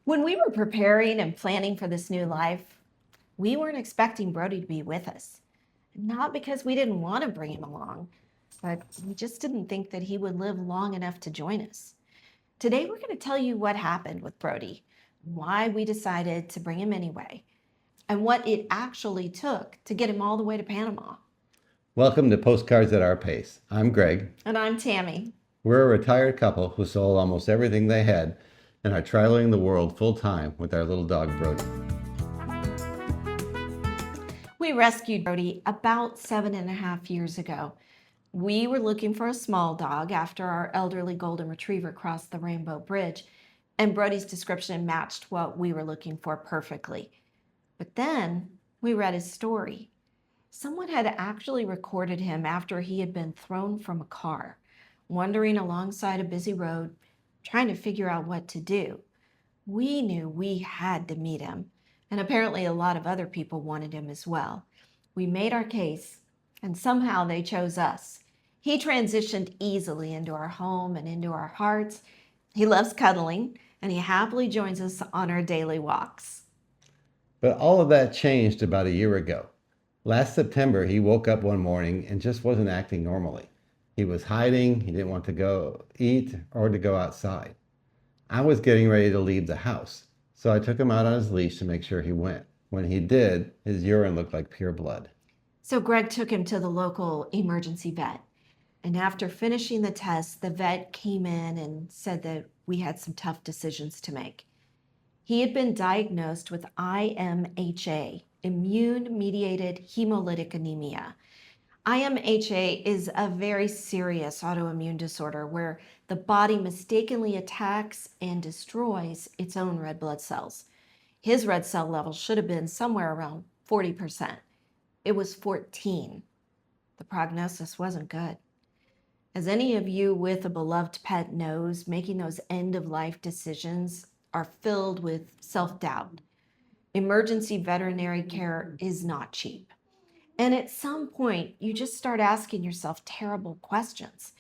When we were preparing and planning for this new life, we weren't expecting Brody to be with us. Not because we didn't want to bring him along, but we just didn't think that he would live long enough to join us. Today, we're going to tell you what happened with Brody, why we decided to bring him anyway, and what it actually took to get him all the way to Panama. Welcome to Postcards at Our Pace. I'm Greg. And I'm Tammy. We're a retired couple who sold almost everything they had and are traveling the world full time with our little dog, Brody. We rescued Brody about 7.5 years ago. We were looking for a small dog after our elderly golden retriever crossed the Rainbow Bridge, and Brody's description matched what we were looking for perfectly. But then we read his story. Someone had actually recorded him after he had been thrown from a car, wandering alongside a busy road, trying to figure out what to do. We knew we had to meet him, and apparently a lot of other people wanted him as well. We made our case, and somehow they chose us. He transitioned easily into our home and into our hearts. He loves cuddling, and he happily joins us on our daily walks. But all of that changed about a year ago. Last September, he woke up one morning and just wasn't acting normally. He was hiding, he didn't want to go eat or to go outside. I was getting ready to leave the house, so I took him out on his leash to make sure he went. When he did, his urine looked like pure blood. So Greg took him to the local emergency vet. And after finishing the test, the vet came in and said that we had some tough decisions to make. He had been diagnosed with IMHA, immune-mediated hemolytic anemia. IMHA is a very serious autoimmune disorder where the body mistakenly attacks and destroys its own red blood cells. His red cell level should have been somewhere around 40%. It was 14. The prognosis wasn't good. As any of you with a beloved pet knows, making those end-of-life decisions are filled with self-doubt. Emergency veterinary care is not cheap. And at some point, you just start asking yourself terrible questions.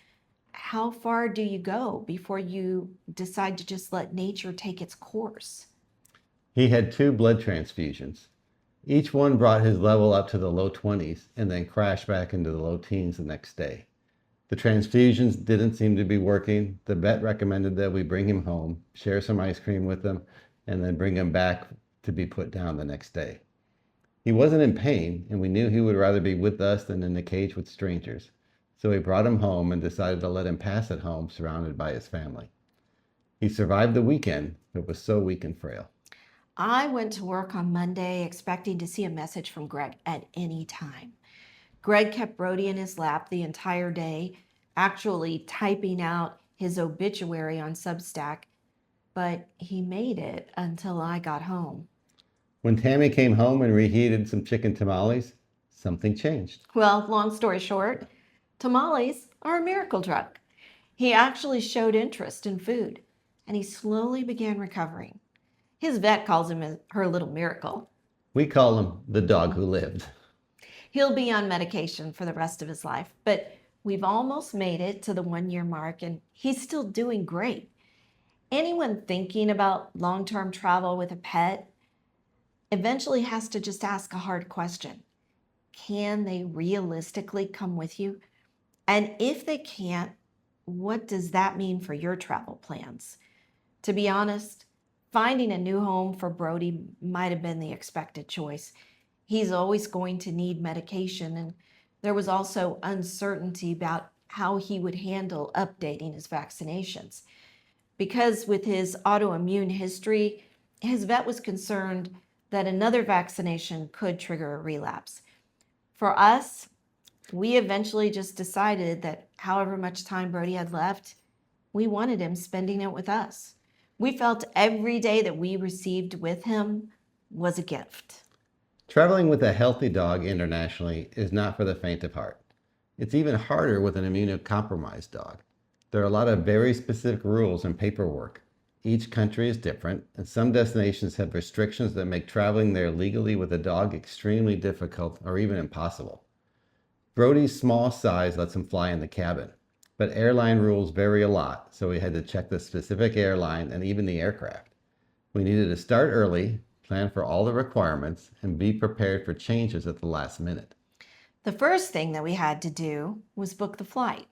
How far do you go before you decide to just let nature take its course? He had 2 blood transfusions. Each one brought his level up to the low 20s and then crashed back into the low teens the next day. The transfusions didn't seem to be working. The vet recommended that we bring him home, share some ice cream with him, and then bring him back to be put down the next day. He wasn't in pain, and we knew he would rather be with us than in a cage with strangers. So we brought him home and decided to let him pass at home, surrounded by his family. He survived the weekend, but was so weak and frail. I went to work on Monday expecting to see a message from Greg at any time. Greg kept Brody in his lap the entire day, actually typing out his obituary on Substack, but he made it until I got home. When Tammy came home and reheated some chicken tamales, something changed. Well, long story short, tamales are a miracle drug. He actually showed interest in food, and he slowly began recovering. His vet calls him her little miracle. We call him the dog who lived. He'll be on medication for the rest of his life, but we've almost made it to the 1-year mark, and he's still doing great. Anyone thinking about long-term travel with a pet eventually has to just ask a hard question. Can they realistically come with you? And if they can't, what does that mean for your travel plans? To be honest, finding a new home for Brody might have been the expected choice. He's always going to need medication, and there was also uncertainty about how he would handle updating his vaccinations. Because with his autoimmune history, his vet was concerned that another vaccination could trigger a relapse. For us, we eventually just decided that however much time Brody had left, we wanted him spending it with us. We felt every day that we received with him was a gift. Traveling with a healthy dog internationally is not for the faint of heart. It's even harder with an immunocompromised dog. There are a lot of very specific rules and paperwork. Each country is different, and some destinations have restrictions that make traveling there legally with a dog extremely difficult or even impossible. Brody's small size lets him fly in the cabin, but airline rules vary a lot, so we had to check the specific airline and even the aircraft. We needed to start early, plan for all the requirements, and be prepared for changes at the last minute. The first thing that we had to do was book the flight.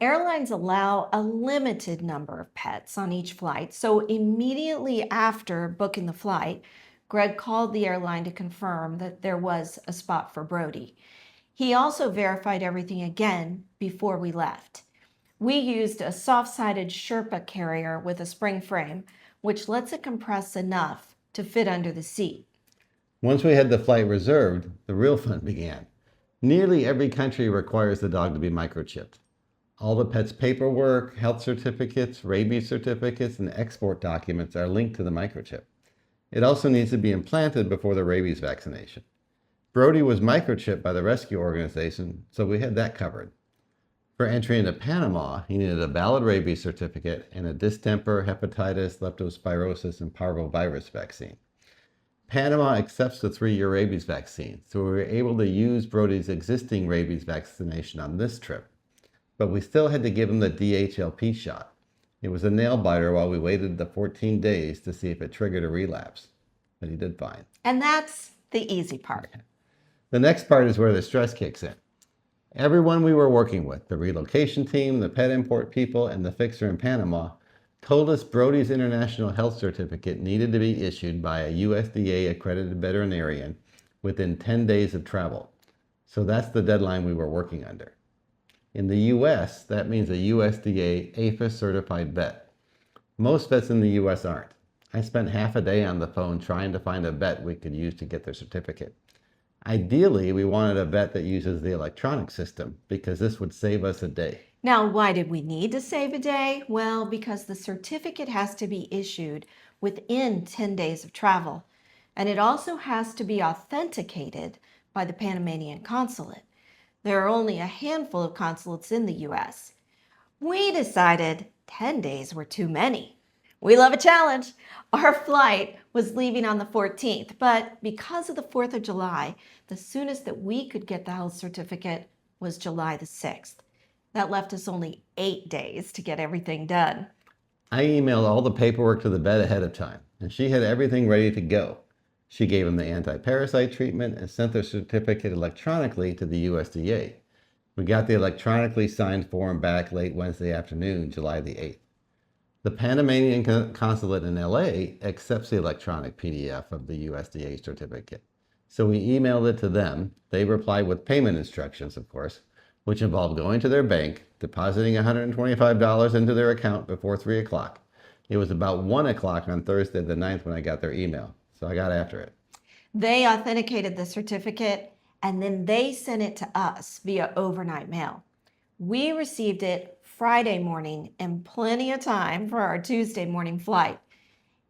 Airlines allow a limited number of pets on each flight, so immediately after booking the flight, Greg called the airline to confirm that there was a spot for Brody. He also verified everything again before we left. We used a soft-sided Sherpa carrier with a spring frame, which lets it compress enough to fit under the seat. Once we had the flight reserved, the real fun began. Nearly every country requires the dog to be microchipped. All the pet's paperwork, health certificates, rabies certificates, and export documents are linked to the microchip. It also needs to be implanted before the rabies vaccination. Brody was microchipped by the rescue organization, so we had that covered. For entry into Panama, he needed a valid rabies certificate and a distemper, hepatitis, leptospirosis, and parvovirus vaccine. Panama accepts the 3-year rabies vaccine, so we were able to use Brody's existing rabies vaccination on this trip. But we still had to give him the DHLP shot. It was a nail biter while we waited the 14 days to see if it triggered a relapse. But he did fine. And that's the easy part. The next part is where the stress kicks in. Everyone we were working with, the relocation team, the pet import people, and the fixer in Panama, told us Brody's international health certificate needed to be issued by a USDA accredited veterinarian within 10 days of travel. So that's the deadline we were working under. In the US, that means a USDA APHIS certified vet. Most vets in the US aren't. I spent half a day on the phone trying to find a vet we could use to get their certificate. Ideally, we wanted a vet that uses the electronic system because this would save us a day. Now, why did we need to save a day? Well, because the certificate has to be issued within 10 days of travel, and it also has to be authenticated by the Panamanian consulate. There are only a handful of consulates in the US. We decided 10 days were too many. We love a challenge. Our flight was leaving on the 14th, but because of the 4th of July, the soonest that we could get the health certificate was July the 6th. That left us only 8 days to get everything done. I emailed all the paperwork to the vet ahead of time, and she had everything ready to go. She gave him the anti-parasite treatment and sent the certificate electronically to the USDA. We got the electronically signed form back late Wednesday afternoon, July the 8th. The Panamanian consulate in LA accepts the electronic PDF of the USDA certificate. So we emailed it to them. They replied with payment instructions, of course, which involved going to their bank, depositing $125 into their account before 3 o'clock. It was about 1 o'clock on Thursday the 9th when I got their email, so I got after it. They authenticated the certificate, and then they sent it to us via overnight mail. We received it Friday morning and plenty of time for our Tuesday morning flight.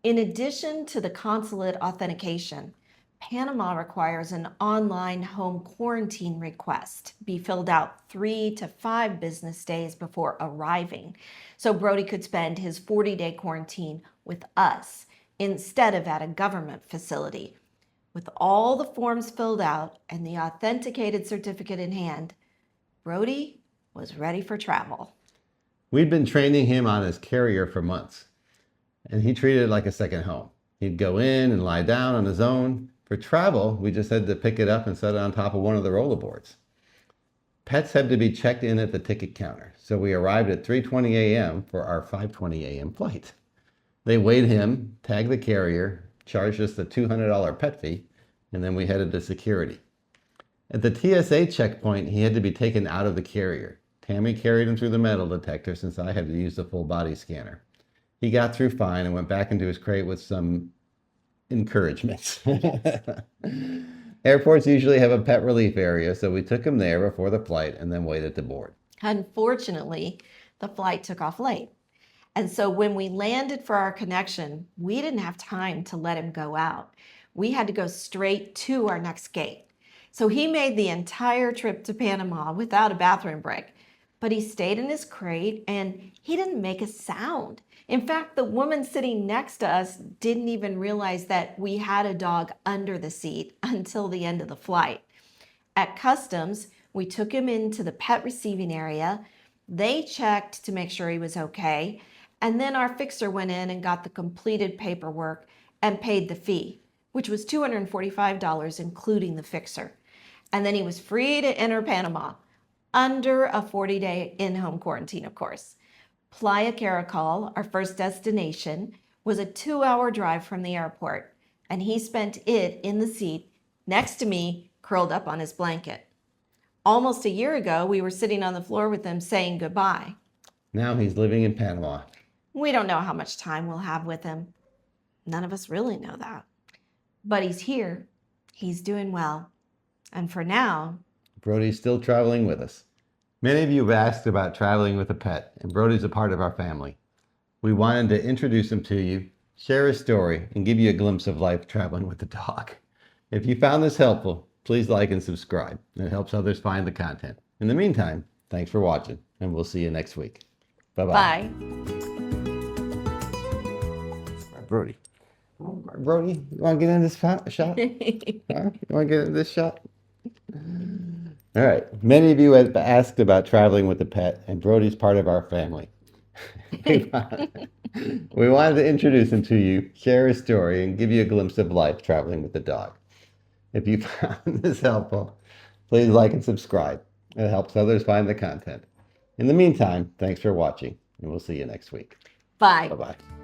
In addition to the consulate authentication, Panama requires an online home quarantine request be filled out 3 to 5 business days before arriving, so Brody could spend his 40-day quarantine with us instead of at a government facility. With all the forms filled out and the authenticated certificate in hand, Brody was ready for travel. We'd been training him on his carrier for months, and he treated it like a second home. He'd go in and lie down on his own. For travel, we just had to pick it up and set it on top of one of the rollerboards. Pets had to be checked in at the ticket counter, so we arrived at 3:20 a.m. for our 5:20 a.m. flight. They weighed him, tagged the carrier, charged us the $200 pet fee, and then we headed to security. At the TSA checkpoint, he had to be taken out of the carrier. Tammy carried him through the metal detector since I had to use the full body scanner. He got through fine and went back into his crate with some encouragement. Airports usually have a pet relief area, so we took him there before the flight and then waited to board. Unfortunately, the flight took off late. And so when we landed for our connection, we didn't have time to let him go out. We had to go straight to our next gate. So he made the entire trip to Panama without a bathroom break. But he stayed in his crate and he didn't make a sound. In fact, the woman sitting next to us didn't even realize that we had a dog under the seat until the end of the flight. At customs, we took him into the pet receiving area. They checked to make sure he was okay. And then our fixer went in and got the completed paperwork and paid the fee, which was $245, including the fixer. And then he was free to enter Panama under a 40-day in-home quarantine, of course. Playa Caracol, our first destination, was a 2-hour drive from the airport, and he spent it in the seat next to me, curled up on his blanket. Almost a year ago, we were sitting on the floor with him saying goodbye. Now he's living in Panama. We don't know how much time we'll have with him. None of us really know that. But he's here. He's doing well. And for now, Brody's still traveling with us. Many of you have asked about traveling with a pet, and Brody's a part of our family. We wanted to introduce him to you, share his story, and give you a glimpse of life traveling with a dog. If you found this helpful, please like and subscribe. It helps others find the content. In the meantime, thanks for watching, and we'll see you next week. Bye-bye. bye. Brody. Brody, you want to get in this shot? Huh? You want to get in this shot? All right. Many of you have asked about traveling with a pet, and Brody's part of our family. We wanted to introduce him to you, share his story, and give you a glimpse of life traveling with a dog. If you found this helpful, please like and subscribe. It helps others find the content. In the meantime, thanks for watching, and we'll see you next week. Bye. Bye-bye.